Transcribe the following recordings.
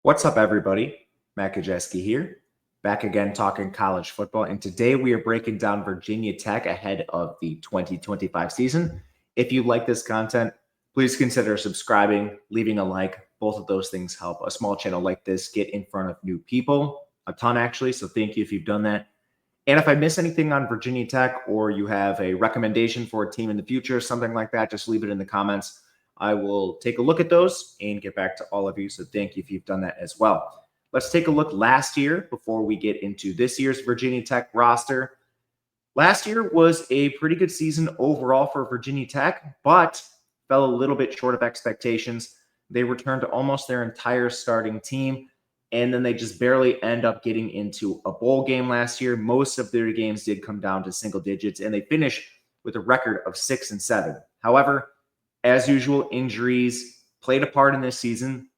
What's up, everybody? Matt Gajewski here, back again talking college football. And today we are breaking down Virginia Tech ahead of the 2025 season. If you like this content, please consider subscribing, leaving a like. Both of those things help a small channel like this get in front of new people, a ton actually. So thank you if you've done that. And if I miss anything on Virginia Tech or you have a recommendation for a team in the future, something like that, just leave it in the comments. I will take a look at those and get back to all of you. So thank you if you've done that as well. Let's take a look last year before we get into this year's Virginia Tech roster. Last year was a pretty good season overall for Virginia Tech, but fell a little bit short of expectations. They returned to almost their entire starting team, and then they just barely end up getting into a bowl game last year. Most of their games did come down to single digits, and they finished with a record of 6-7. However, as usual, injuries played a part in this season.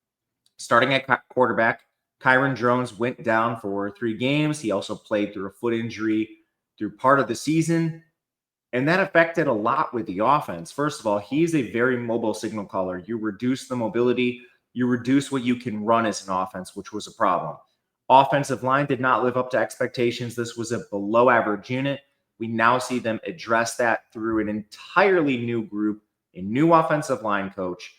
Starting at quarterback, Kyron Drones went down for 3 games. He also played through a foot injury through part of the season, and that affected a lot with the offense. First of all, he's a very mobile signal caller. You reduce the mobility, you reduce what you can run as an offense, which was a problem. Offensive line did not live up to expectations. This was a below average unit. We now see them address that through an entirely new group, a new offensive line coach,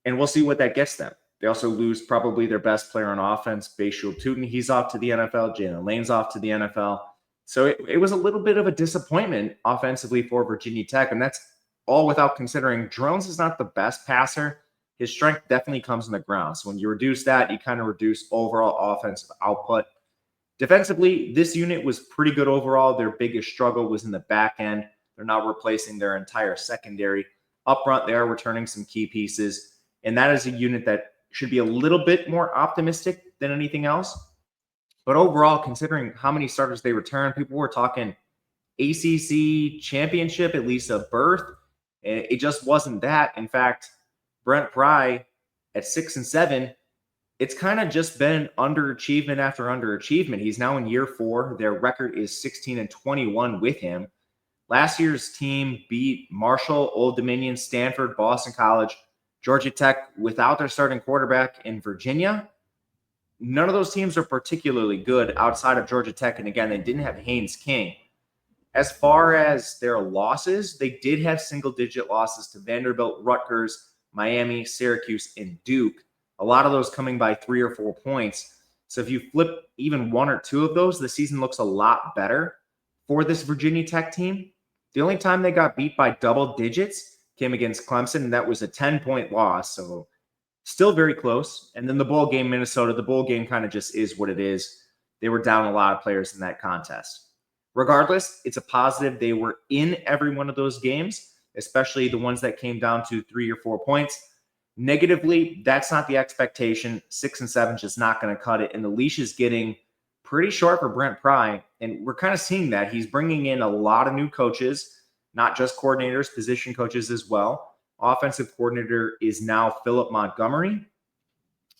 and we'll see what that gets them. They also lose probably their best player on offense, Bashul Tootin. He's off to the NFL. Jalen Lane's off to the NFL. So it was a little bit of a disappointment offensively for Virginia Tech, and that's all without considering Drones is not the best passer. His strength definitely comes in the ground. So when you reduce that, you kind of reduce overall offensive output. Defensively, this unit was pretty good overall. Their biggest struggle was in the back end. They're now replacing their entire secondary. Up front, they are returning some key pieces, and that is a unit that should be a little bit more optimistic than anything else. But overall, considering how many starters they return, people were talking ACC championship, at least a berth. And it just wasn't that. In fact, Brent Pry at 6-7, it's kind of just been underachievement after underachievement. He's now in year 4. Their record is 16-21 with him. Last year's team beat Marshall, Old Dominion, Stanford, Boston College, Georgia Tech without their starting quarterback in Virginia. None of those teams are particularly good outside of Georgia Tech. And again, they didn't have Haynes King. As far as their losses, they did have single-digit losses to Vanderbilt, Rutgers, Miami, Syracuse, and Duke. A lot of those coming by 3 or 4 points. So if you flip even 1 or 2 of those, the season looks a lot better for this Virginia Tech team. The only time they got beat by double digits came against Clemson, and that was a 10-point loss. So still very close. And then the bowl game, Minnesota, the bowl game kind of just is what it is. They were down a lot of players in that contest. Regardless, it's a positive. They were in every one of those games, especially the ones that came down to 3 or 4 points. Negatively, that's not the expectation. 6-7 just not going to cut it. And the leash is getting pretty short for Brent Pry. And we're kind of seeing that. He's bringing in a lot of new coaches, not just coordinators, position coaches as well. Offensive coordinator is now Philip Montgomery.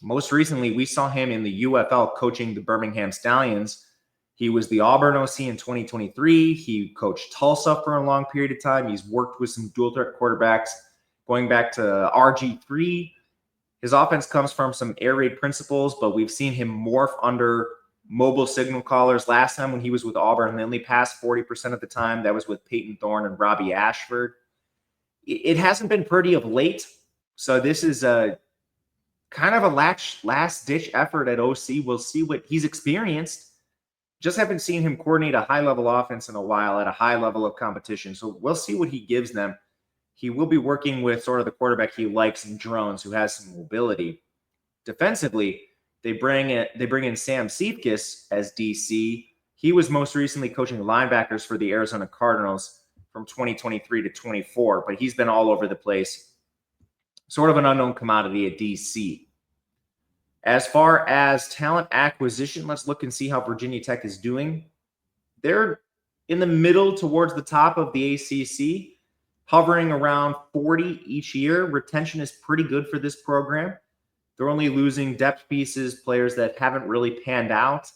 Most recently, we saw him in the UFL coaching the Birmingham Stallions. He was the Auburn OC in 2023. He coached Tulsa for a long period of time. He's worked with some dual threat quarterbacks going back to RG3. His offense comes from some air raid principles, but we've seen him morph under mobile signal callers. Last time when he was with Auburn, they only passed 40% of the time. That was with Peyton Thorne and Robbie Ashford. It hasn't been pretty of late. So this is a kind of a last-ditch effort at OC. We'll see what he's experienced. Just haven't seen him coordinate a high-level offense in a while at a high level of competition. So we'll see what he gives them. He will be working with sort of the quarterback he likes in Drones, who has some mobility. Defensively, they bring in Sam Seifkis as DC. He was most recently coaching linebackers for the Arizona Cardinals from 2023 to 24, but he's been all over the place. Sort of an unknown commodity at DC. As far as talent acquisition, let's look and see how Virginia Tech is doing. They're in the middle towards the top of the ACC, hovering around 40 each year. Retention is pretty good for this program. They're only losing depth pieces, players that haven't really panned out.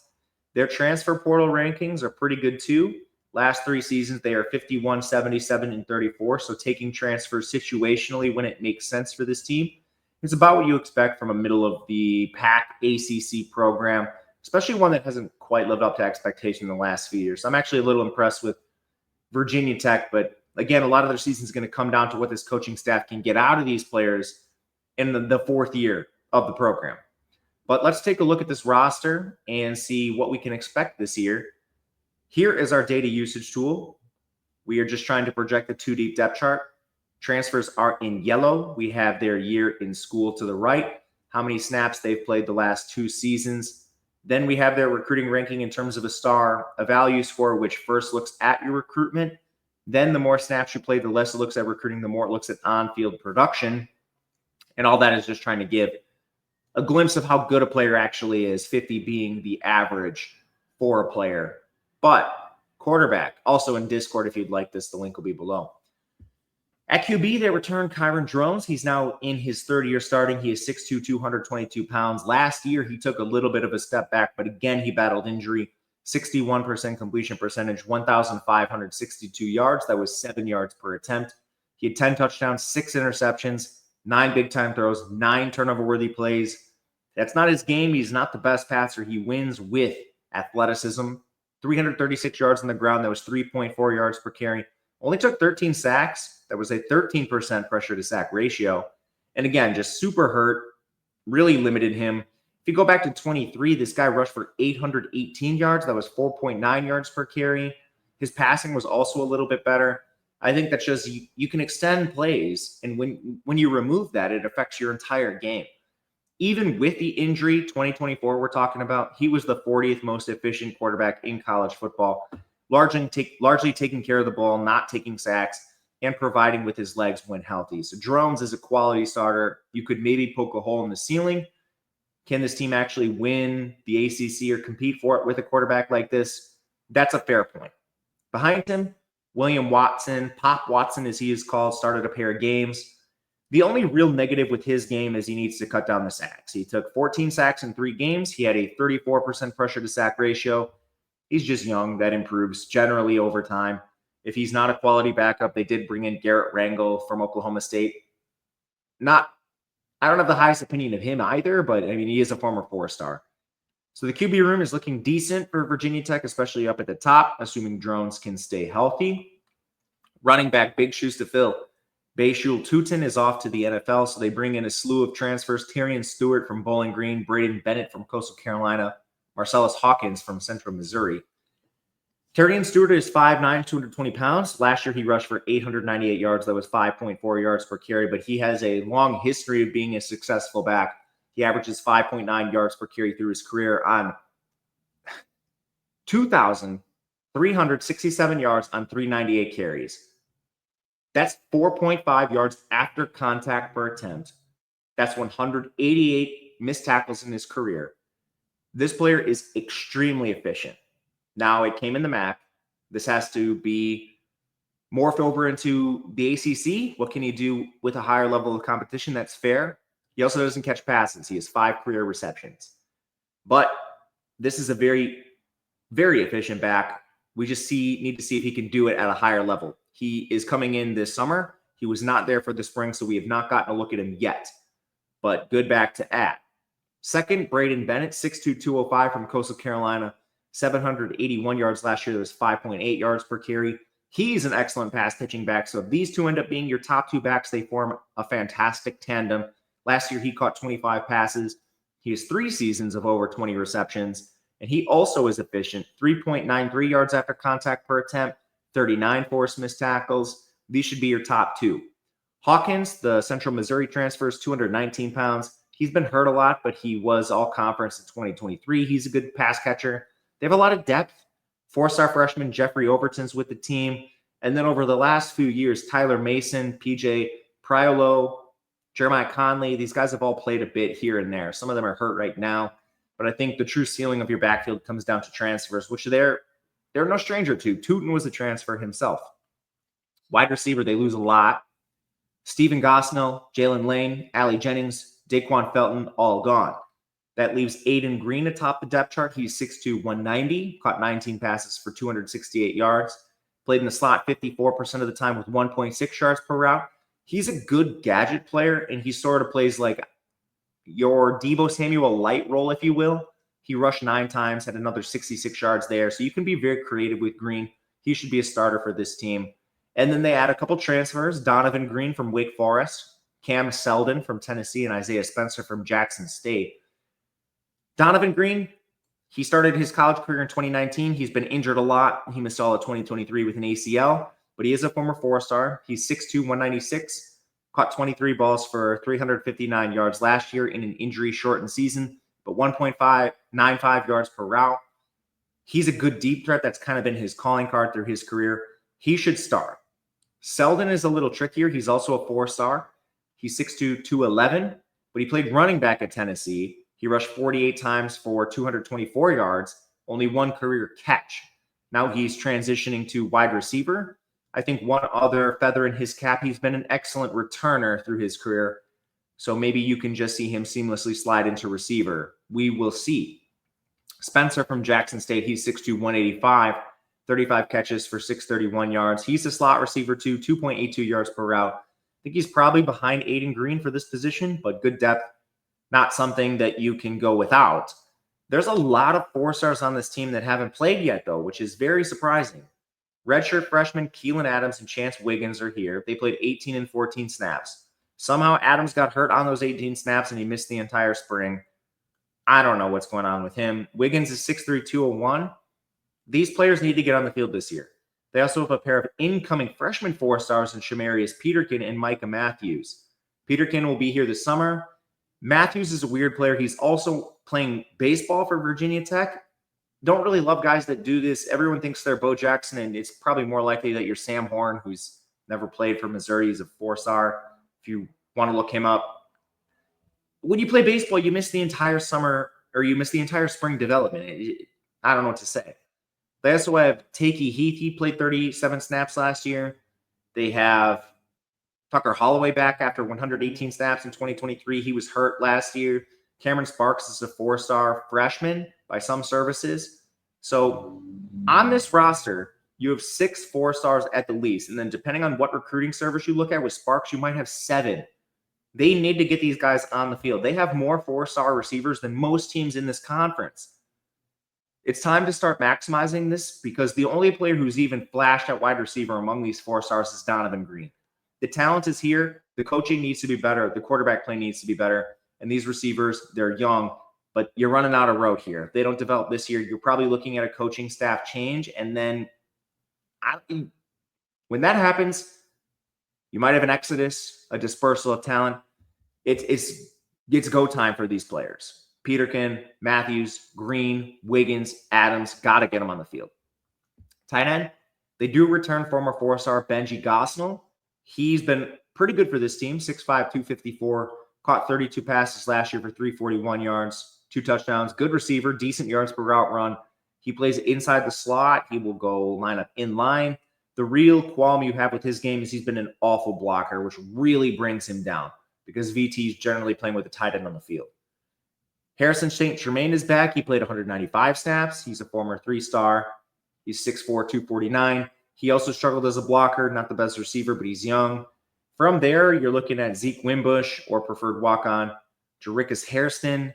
Their transfer portal rankings are pretty good too. Last 3 seasons, they are 51, 77, and 34. So taking transfers situationally when it makes sense for this team It's about what you expect from a middle of the pack ACC program, especially one that hasn't quite lived up to expectation in the last few years. I'm actually a little impressed with Virginia Tech, but again, a lot of their season is going to come down to what this coaching staff can get out of these players in the fourth year of the program. But let's take a look at this roster and see what we can expect this year. Here is our data usage tool. We are just trying to project the 2 deep depth chart. Transfers are in yellow. We have their year in school to the right, how many snaps they've played the last 2 seasons. Then we have their recruiting ranking in terms of a star, a value score, which first looks at your recruitment. Then the more snaps you play, the less it looks at recruiting, the more it looks at on-field production. And all that is just trying to give a glimpse of how good a player actually is, 50 being the average for a player. But quarterback, also in Discord if you'd like this, the link will be below. At QB, they returned Kyron Drones. He's now in his third year starting. He is 6'2", 222 pounds. Last year, he took a little bit of a step back, but again, he battled injury. 61% completion percentage, 1,562 yards. That was 7 yards per attempt. He had 10 touchdowns, 6 interceptions, 9 big-time throws, 9 turnover-worthy plays. That's not his game. He's not the best passer. He wins with athleticism. 336 yards on the ground. That was 3.4 yards per carry. Only took 13 sacks. That was a 13% pressure to sack ratio. And again, just super hurt, really limited him. If you go back to 23, this guy rushed for 818 yards. That was 4.9 yards per carry. His passing was also a little bit better. I think that shows you can extend plays. And when you remove that, it affects your entire game. Even with the injury, 2024 we're talking about, he was the 40th most efficient quarterback in college football. Largely taking care of the ball, not taking sacks, and providing with his legs when healthy. So Drones is a quality starter. You could maybe poke a hole in the ceiling. Can this team actually win the ACC or compete for it with a quarterback like this? That's a fair point. Behind him, William Watson, Pop Watson as he is called, started a pair of games. The only real negative with his game is he needs to cut down the sacks. He took 14 sacks in 3 games. He had a 34% pressure to sack ratio. He's just young. That improves generally over time. If he's not a quality backup, they did bring in Garrett Rangel from Oklahoma State. I don't have the highest opinion of him either, but I mean, he is a former 4-star. So the QB room is looking decent for Virginia Tech, especially up at the top, assuming Drones can stay healthy. Running back, big shoes to fill. Bayshul Tutin is off to the NFL, so they bring in a slew of transfers. Tyrion Stewart from Bowling Green, Braden Bennett from Coastal Carolina, Marcellus Hawkins from Central Missouri. Tyrion Stewart is 5'9", 220 pounds. Last year, he rushed for 898 yards. That was 5.4 yards per carry, but he has a long history of being a successful back. He averages 5.9 yards per carry through his career on 2,367 yards on 398 carries. That's 4.5 yards after contact per attempt. That's 188 missed tackles in his career. This player is extremely efficient. Now, it came in the MAC. This has to be morphed over into the ACC. What can he do with a higher level of competition? That's fair. He also doesn't catch passes. He has 5 career receptions. But this is a very, very efficient back. We just need to see if he can do it at a higher level. He is coming in this summer. He was not there for the spring, so we have not gotten a look at him yet. But good back to add. Second, Braden Bennett, 6'2", 205 from Coastal Carolina, 781 yards last year. That was 5.8 yards per carry. He's an excellent pass pitching back. So if these two end up being your top 2 backs, they form a fantastic tandem. Last year, he caught 25 passes. He has 3 seasons of over 20 receptions. And he also is efficient, 3.93 yards after contact per attempt, 39 forced missed tackles. These should be your top 2. Hawkins, the Central Missouri transfer, is 219 pounds. He's been hurt a lot, but he was all-conference in 2023. He's a good pass catcher. They have a lot of depth. 4-star freshman Jeffrey Overton's with the team. And then over the last few years, Tyler Mason, PJ Priolo, Jeremiah Conley, these guys have all played a bit here and there. Some of them are hurt right now. But I think the true ceiling of your backfield comes down to transfers, which they're no stranger to. Tutin was a transfer himself. Wide receiver, they lose a lot. Stephen Gosnell, Jalen Lane, Allie Jennings, Daquan Felton, all gone. That leaves Aiden Green atop the depth chart. He's 6'2", 190, caught 19 passes for 268 yards. Played in the slot 54% of the time with 1.6 yards per route. He's a good gadget player, and he sort of plays like your Deebo Samuel light role, if you will. He rushed 9 times, had another 66 yards there. So you can be very creative with Green. He should be a starter for this team. And then they add a couple transfers, Donovan Green from Wake Forest, Cam Seldon from Tennessee, and Isaiah Spencer from Jackson State. Donovan Green, he started his college career in 2019. He's been injured a lot. He missed all of 2023 with an ACL, but he is a former 4-star. He's 6'2", 196, caught 23 balls for 359 yards last year in an injury-shortened season, but 1.595 yards per route. He's a good deep threat. That's kind of been his calling card through his career. He should start. Seldon is a little trickier. He's also a 4-star. He's 6'2", 211, but he played running back at Tennessee. He rushed 48 times for 224 yards, only 1 career catch. Now he's transitioning to wide receiver. I think one other feather in his cap, he's been an excellent returner through his career. So maybe you can just see him seamlessly slide into receiver. We will see. Spencer from Jackson State, he's 6'2", 185, 35 catches for 631 yards. He's a slot receiver too, 2.82 yards per route. I think he's probably behind Aiden Green for this position, but good depth. Not something that you can go without. There's a lot of 4-stars on this team that haven't played yet, though, which is very surprising. Redshirt freshmen Keelan Adams and Chance Wiggins are here. They played 18 and 14 snaps. Somehow Adams got hurt on those 18 snaps and he missed the entire spring. I don't know what's going on with him. Wiggins is 6'3", 201. These players need to get on the field this year. They also have a pair of incoming freshman 4-stars in Shamarius Peterkin and Micah Matthews. Peterkin will be here this summer. Matthews is a weird player. He's also playing baseball for Virginia Tech. Don't really love guys that do this. Everyone thinks they're Bo Jackson, and it's probably more likely that you're Sam Horn, who's never played for Missouri. He's a 4-star. If you want to look him up. When you play baseball, you miss the entire summer, or you miss the entire spring development. I don't know what to say. They also have Takey Heath. He played 37 snaps last year. They have Tucker Holloway back after 118 snaps in 2023. He was hurt last year. Cameron Sparks is a 4-star freshman by some services. So on this roster, you have 6 4-stars at the least. And then depending on what recruiting service you look at with Sparks, you might have 7. They need to get these guys on the field. They have more 4-star receivers than most teams in this conference. It's time to start maximizing this because the only player who's even flashed at wide receiver among these 4-stars is Donovan Green. The talent is here. The coaching needs to be better. The quarterback play needs to be better. And these receivers, they're young, but you're running out of road here. If they don't develop this year, you're probably looking at a coaching staff change. And then when that happens, you might have an exodus, a dispersal of talent. It's go time for these players. Peterkin, Matthews, Green, Wiggins, Adams, got to get them on the field. Tight end, they do return former 4-star Benji Gosnell. He's been pretty good for this team, 6'5", 254, caught 32 passes last year for 341 yards, 2 touchdowns, good receiver, decent yards per route run. He plays inside the slot. He will go line up in line. The real qualm you have with his game is he's been an awful blocker, which really brings him down because VT is generally playing with a tight end on the field. Harrison St. Germain is back. He played 195 snaps. He's a former 3-star. He's 6'4", 249. He also struggled as a blocker, not the best receiver, but he's young. From there, you're looking at Zeke Wimbush or preferred walk-on, Jerickis Hairston.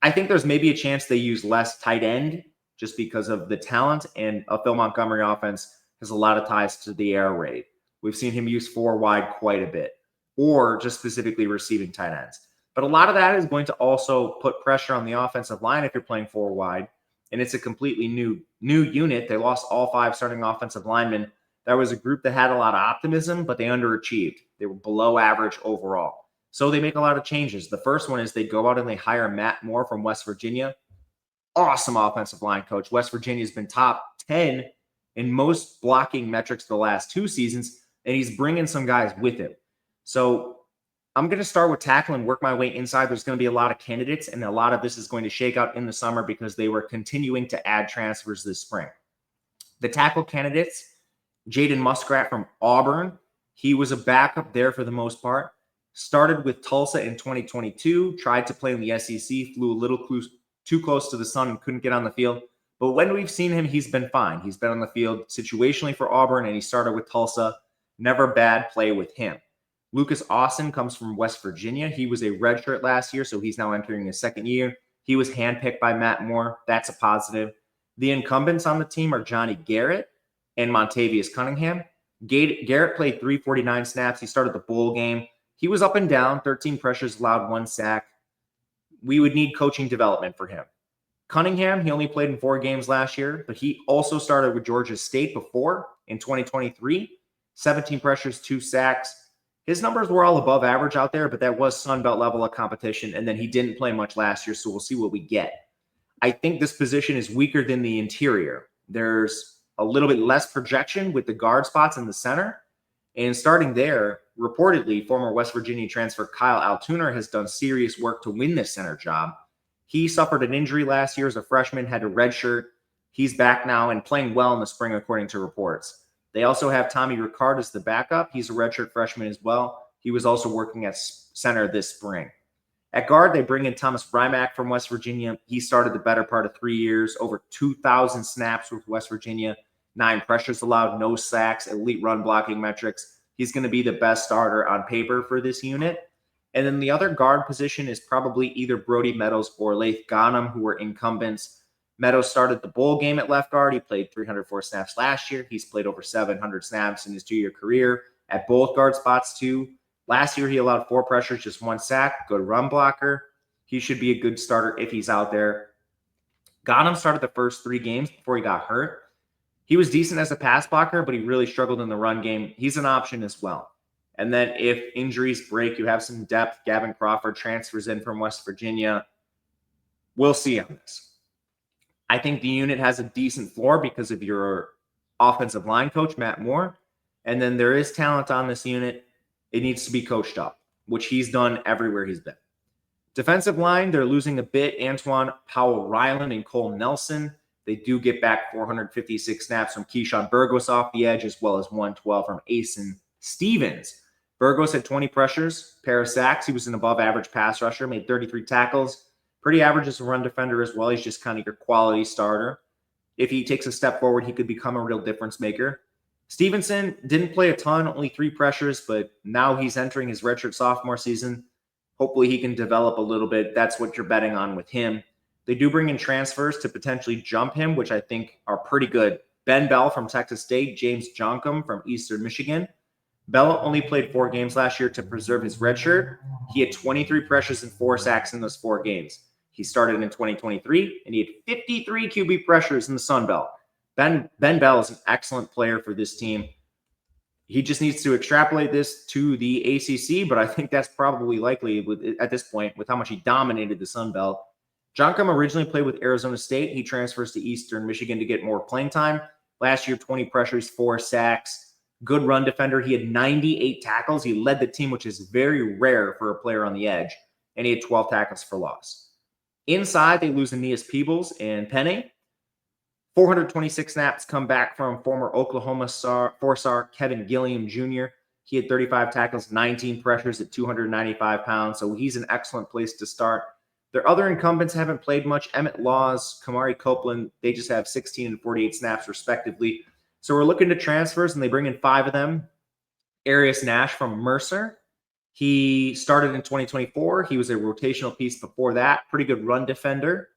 I think there's maybe a chance they use less tight end just because of the talent, and a Phil Montgomery offense has a lot of ties to the air raid. We've seen him use 4 wide quite a bit, or just specifically receiving tight ends. But a lot of that is going to also put pressure on the offensive line if you're playing 4 wide. And it's a completely new unit. They lost all 5 starting offensive linemen. That was a group that had a lot of optimism, but they underachieved. They were below average overall. So they make a lot of changes. The first one is they go out and they hire Matt Moore from West Virginia. Awesome offensive line coach. West Virginia has been top 10 in most blocking metrics the last 2 seasons, and he's bringing some guys with him. So I'm going to start with tackle and work my way inside. There's going to be a lot of candidates, and a lot of this is going to shake out in the summer because they were continuing to add transfers this spring. The tackle candidates, Jaden Muskrat from Auburn. He was a backup there for the most part. Started with Tulsa in 2022, tried to play in the SEC, flew a little too close to the sun and couldn't get on the field. But when we've seen him, he's been fine. He's been on the field situationally for Auburn, and he started with Tulsa. Never bad play with him. Lucas Austin comes from West Virginia. He was a redshirt last year, so he's now entering his second year. He was handpicked by Matt Moore. That's a positive. The incumbents on the team are Johnny Garrett and Montavious Cunningham. Garrett played 349 snaps. He started the bowl game. He was up and down, 13 pressures, allowed 1 sack. We would need coaching development for him. Cunningham, he only played in 4 games last year, but he also started with Georgia State before in 2023. 17 pressures, 2 sacks. His numbers were all above average out there, but that was Sun Belt level of competition, and then he didn't play much last year, so we'll see what we get. I think this position is weaker than the interior. There's a little bit less projection with the guard spots in the center, and starting there, reportedly, former West Virginia transfer Kyle Altuner has done serious work to win this center job. He suffered an injury last year as a freshman, had a redshirt. He's back now and playing well in the spring, according to reports. They also have Tommy Ricard as the backup. He's a redshirt freshman as well. He was also working at center this spring. At guard, they bring in Thomas Brymack from West Virginia. He started the better part of 3 years, over 2,000 snaps with West Virginia, 9 pressures allowed, no sacks, elite run blocking metrics. He's going to be the best starter on paper for this unit. And then the other guard position is probably either Brody Meadows or Laith Ghanem, who were incumbents. Meadows started the bowl game at left guard. He played 304 snaps last year. He's played over 700 snaps in his 2-year career at both guard spots too. Last year, he allowed 4 pressures, just 1 sack, good run blocker. He should be a good starter if he's out there. Ghanem started the first 3 games before he got hurt. He was decent as a pass blocker, but he really struggled in the run game. He's an option as well. And then if injuries break, you have some depth. Gavin Crawford transfers in from West Virginia. We'll see on this. I think the unit has a decent floor because of your offensive line coach, Matt Moore. And then there is talent on this unit. It needs to be coached up, which he's done everywhere he's been. Defensive line, they're losing a bit. Antoine Powell-Ryland and Cole Nelson. They do get back 456 snaps from Keyshawn Burgos off the edge, as well as 112 from Asen Stevens. Burgos had 20 pressures, pair of sacks. He was an above-average pass rusher, made 33 tackles. Pretty average as a run defender as well. He's just kind of your quality starter. If he takes a step forward, he could become a real difference maker. Stevenson didn't play a ton, only 3 pressures, but now he's entering his redshirt sophomore season. Hopefully he can develop a little bit. That's what you're betting on with him. They do bring in transfers to potentially jump him, which I think are pretty good. Ben Bell from Texas State, James Joncom from Eastern Michigan. Bell only played 4 games last year to preserve his redshirt. He had 23 pressures and 4 sacks in those 4 games. He started in 2023, and he had 53 QB pressures in the Sun Belt. Ben Bell is an excellent player for this team. He just needs to extrapolate this to the ACC, but I think that's probably likely at this point with how much he dominated the Sun Belt. Joncom originally played with Arizona State. He transfers to Eastern Michigan to get more playing time. Last year, 20 pressures, 4 sacks. Good run defender. He had 98 tackles. He led the team, which is very rare for a player on the edge, and he had 12 tackles for loss. Inside, they lose Aeneas Peebles and Penny. 426 snaps come back from former Oklahoma four-star Kevin Gilliam Jr. He had 35 tackles, 19 pressures at 295 pounds, so he's an excellent place to start. Their other incumbents haven't played much. Emmett Laws, Kamari Copeland, they just have 16 and 48 snaps respectively. So we're looking to transfers, and they bring in 5 of them. Arius Nash from Mercer. He started in 2024. He was a rotational piece before that. Pretty good run defender.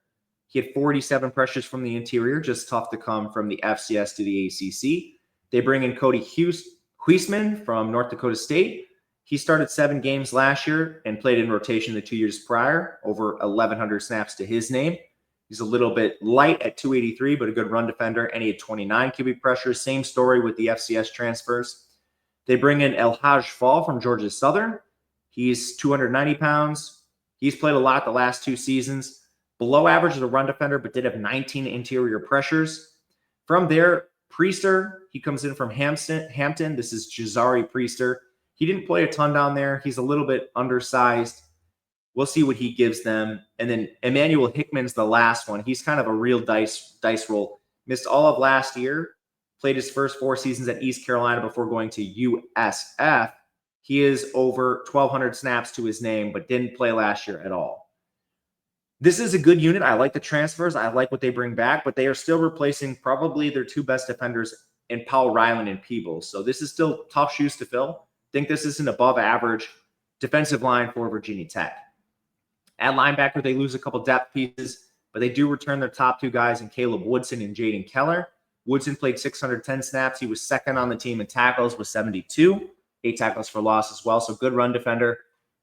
He had 47 pressures from the interior, just tough to come from the FCS to the ACC. They bring in Cody Huisman from North Dakota State. He started 7 games last year and played in rotation the 2 years prior, over 1,100 snaps to his name. He's a little bit light at 283, but a good run defender, and he had 29 QB pressures. Same story with the FCS transfers. They bring in El Haj Fall from Georgia Southern. He's 290 pounds. He's played a lot the last 2 seasons. Below average as a run defender, but did have 19 interior pressures. From there, Priester, he comes in from Hampton. This is Jazari Priester. He didn't play a ton down there. He's a little bit undersized. We'll see what he gives them. And then Emmanuel Hickman's the last one. He's kind of a real dice roll. Missed all of last year. Played his first 4 seasons at East Carolina before going to USF. He is over 1,200 snaps to his name, but didn't play last year at all. This is a good unit. I like the transfers. I like what they bring back, but they are still replacing probably their 2 best defenders in Powell-Ryland and Peebles. So this is still tough shoes to fill. think this is an above average defensive line for Virginia Tech. At linebacker, they lose a couple depth pieces, but they do return their top two guys in Caleb Woodson and Jaden Keller. Woodson played 610 snaps. He was second on the team in tackles with 72, 8 tackles for loss as well. So good run defender.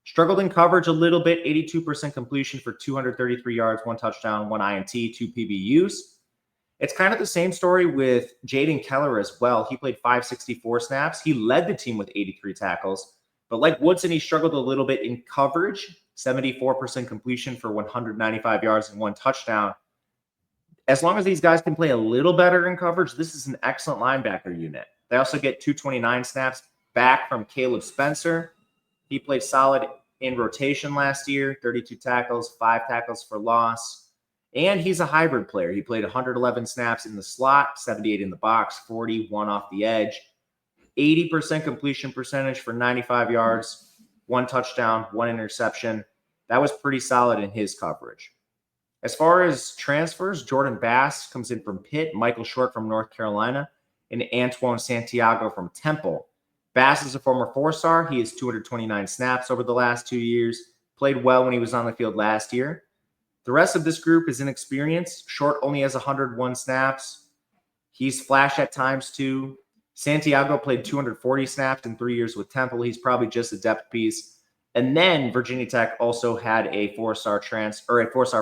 Struggled in coverage a little bit, 82% completion for 233 yards, 1 touchdown, 1 INT, 2 PBUs. It's kind of the same story with Jaden Keller as well. He played 564 snaps. He led the team with 83 tackles. But like Woodson, he struggled a little bit in coverage, 74% completion for 195 yards and 1 touchdown. As long as these guys can play a little better in coverage, this is an excellent linebacker unit. They also get 229 snaps back from Caleb Spencer. He played solid in rotation last year, 32 tackles, 5 tackles for loss. And he's a hybrid player. He played 111 snaps in the slot, 78 in the box, 41 off the edge, 80% completion percentage for 95 yards, 1 touchdown, 1 interception. That was pretty solid in his coverage. As far as transfers, Jordan Bass comes in from Pitt, Michael Short from North Carolina, and Antoine Santiago from Temple. Bass is a former 4-star. He has 229 snaps over the last 2 years, played well when he was on the field last year. The rest of this group is inexperienced. Short only has 101 snaps. He's flashed at times too. Santiago played 240 snaps in 3 years with Temple. He's probably just a depth piece. And then Virginia Tech also had a 4-star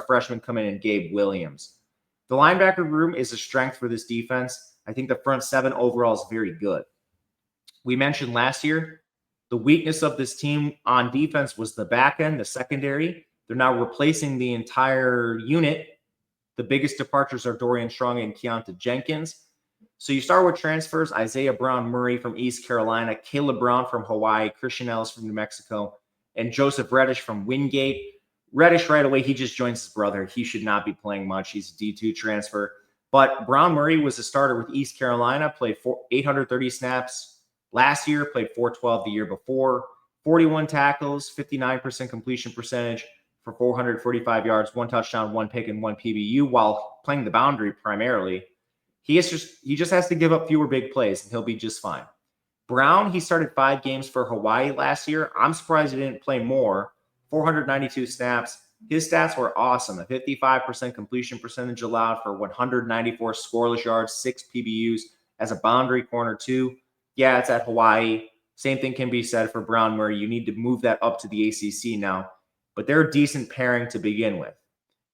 freshman come in, and Gabe Williams. The linebacker room is a strength for this defense. I think the front 7 overall is very good. We mentioned last year, the weakness of this team on defense was the back end, the secondary. They're now replacing the entire unit. The biggest departures are Dorian Strong and Keonta Jenkins. So you start with transfers: Isaiah Brown Murray from East Carolina, Caleb Brown from Hawaii, Christian Ellis from New Mexico, and Joseph Reddish from Wingate. Reddish right away, he just joins his brother. He should not be playing much. He's a D2 transfer. But Brown Murray was a starter with East Carolina, played 830 snaps last year, played 412 the year before, 41 tackles, 59% completion percentage for 445 yards, 1 touchdown, 1 pick, and 1 PBU while playing the boundary primarily. He just has to give up fewer big plays, and he'll be just fine. Brown, he started 5 games for Hawaii last year. I'm surprised he didn't play more. 492 snaps. His stats were awesome. A 55% completion percentage allowed for 194 scoreless yards, 6 PBUs as a boundary corner too. Yeah, it's at Hawaii. Same thing can be said for Brown Murray. You need to move that up to the ACC now. But they're a decent pairing to begin with.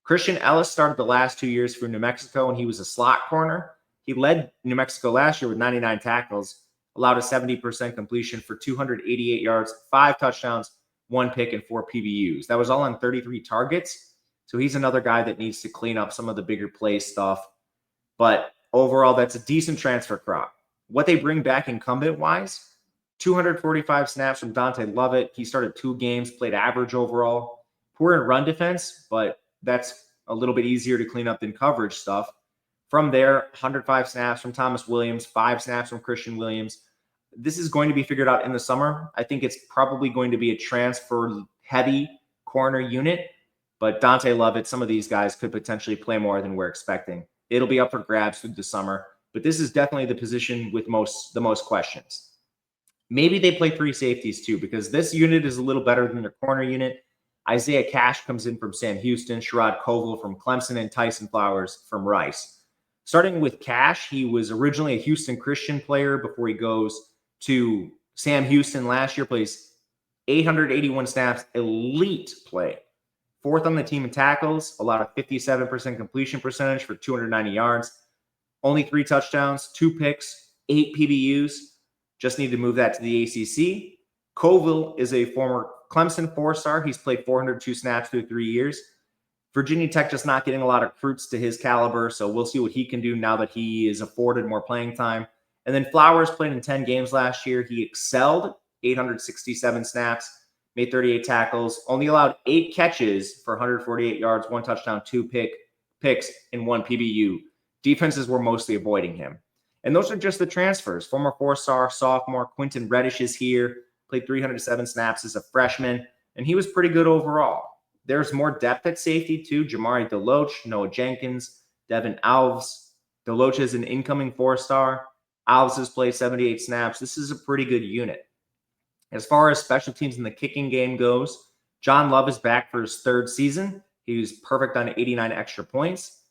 Christian Ellis started the last 2 years for New Mexico, and he was a slot corner. He led New Mexico last year with 99 tackles, allowed a 70% completion for 288 yards, 5 touchdowns, 1 pick, and 4 PBUs. That was all on 33 targets. So he's another guy that needs to clean up some of the bigger play stuff. But overall, that's a decent transfer crop. What they bring back incumbent-wise, 245 snaps from Dante Lovett. He started 2 games, played average overall. Poor in run defense, but that's a little bit easier to clean up than coverage stuff. From there, 105 snaps from Thomas Williams, 5 snaps from Christian Williams. This is going to be figured out in the summer. I think it's probably going to be a transfer-heavy corner unit, but Dante Lovett, some of these guys could potentially play more than we're expecting. It'll be up for grabs through the summer, but this is definitely the position with the most questions. Maybe they play 3 safeties too, because this unit is a little better than their corner unit. Isaiah Cash comes in from Sam Houston, Sherrod Koval from Clemson, and Tyson Flowers from Rice. Starting with Cash, he was originally a Houston Christian player before he goes to Sam Houston last year, plays 881 snaps, elite play. 4th on the team in tackles, allowed a 57% completion percentage for 290 yards, only 3 touchdowns, 2 picks, 8 PBUs. Just need to move that to the ACC. Koval is a former Clemson 4-star. He's played 402 snaps through 3 years. Virginia Tech just not getting a lot of recruits to his caliber, so we'll see what he can do now that he is afforded more playing time. And then Flowers played in 10 games last year. He excelled, 867 snaps, made 38 tackles, only allowed 8 catches for 148 yards, 1 touchdown, 2 picks, and 1 PBU. Defenses were mostly avoiding him. And those are just the transfers. Former 4-star sophomore Quentin Reddish is here, played 307 snaps as a freshman, and he was pretty good overall. There's more depth at safety too. Jamari Deloach, Noah Jenkins, Devin Alves. Deloach is an incoming 4-star. Alves has played 78 snaps. This is a pretty good unit. As far as special teams in the kicking game goes, John Love is back for his third season. He was perfect on 89 extra points,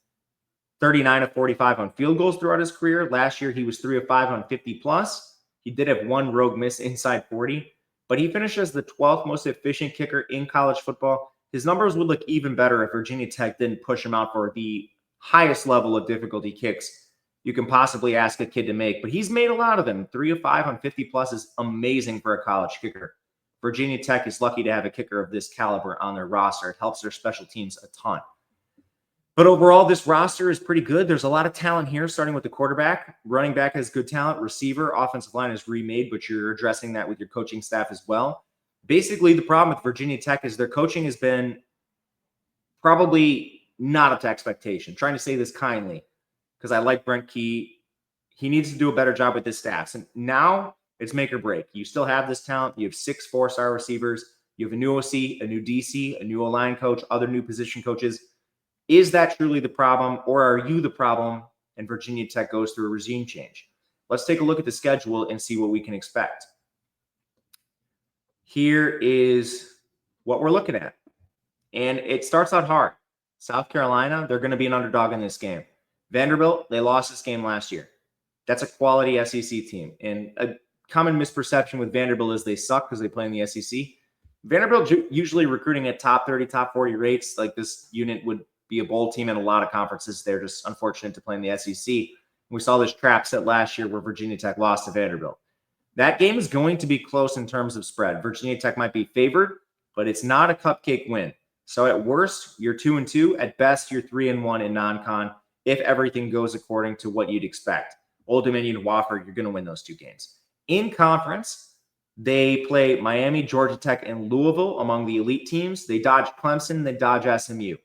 39 of 45 on field goals throughout his career. Last year, he was 3 of 5 on 50 plus. He did have one rogue miss inside 40, but he finished as the 12th most efficient kicker in college football. His numbers would look even better if Virginia Tech didn't push him out for the highest level of difficulty kicks you can possibly ask a kid to make, but he's made a lot of them. 3 of 5 on 50 plus is amazing for a college kicker. Virginia Tech is lucky to have a kicker of this caliber on their roster. It helps their special teams a ton. But overall, this roster is pretty good. There's a lot of talent here, starting with the quarterback. Running back has good talent. Receiver, offensive line is remade, but you're addressing that with your coaching staff as well. Basically, the problem with Virginia Tech is their coaching has been probably not up to expectation. I'm trying to say this kindly, because I like Brent Key. He needs to do a better job with his staffs. And now it's make or break. You still have this talent. You have 6 4-star receivers. You have a new OC, a new DC, a new O-line coach, other new position coaches. Is that truly the problem, or are you the problem and Virginia Tech goes through a regime change? Let's take a look at the schedule and see what we can expect. Here is what we're looking at. And it starts out hard. South Carolina, they're going to be an underdog in this game. Vanderbilt, they lost this game last year. That's a quality SEC team. And a common misperception with Vanderbilt is they suck because they play in the SEC. Vanderbilt usually recruiting at top 30, top 40 rates. Like, this unit would be a bowl team in a lot of conferences. They're just unfortunate to play in the SEC. We saw this trap set last year where Virginia Tech lost to Vanderbilt. That game is going to be close in terms of spread. Virginia Tech might be favored, but it's not a cupcake win. So at worst, you're 2-2. At best, you're 3-1 in non-con if everything goes according to what you'd expect. Old Dominion and Wofford, you're going to win those 2 games. In conference, they play Miami, Georgia Tech, and Louisville among the elite teams. They dodge Clemson, they dodge SMU.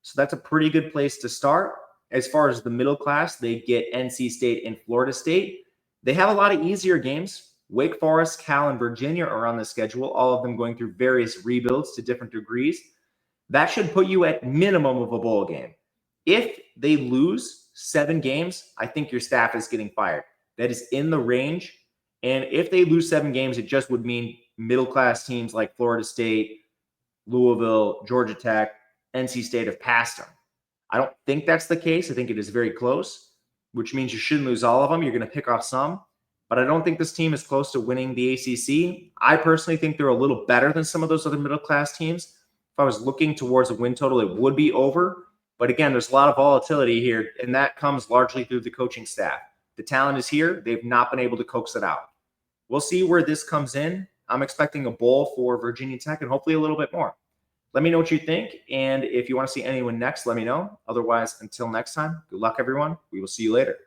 So that's a pretty good place to start. As far as the middle class, they get NC State and Florida State. They have a lot of easier games. Wake Forest, Cal, and Virginia are on the schedule, all of them going through various rebuilds to different degrees. That should put you at minimum of a bowl game. If they lose 7 games, I think your staff is getting fired. That is in the range. And if they lose 7 games, it just would mean middle-class teams like Florida State, Louisville, Georgia Tech, NC State have passed them. I don't think that's the case. I think it is very close, which means you shouldn't lose all of them. You're going to pick off some. But I don't think this team is close to winning the ACC. I personally think they're a little better than some of those other middle-class teams. If I was looking towards a win total, it would be over. But again, there's a lot of volatility here, and that comes largely through the coaching staff. The talent is here. They've not been able to coax it out. We'll see where this comes in. I'm expecting a bowl for Virginia Tech and hopefully a little bit more. Let me know what you think, and if you want to see anyone next, let me know. Otherwise, until next time, good luck, everyone. We will see you later.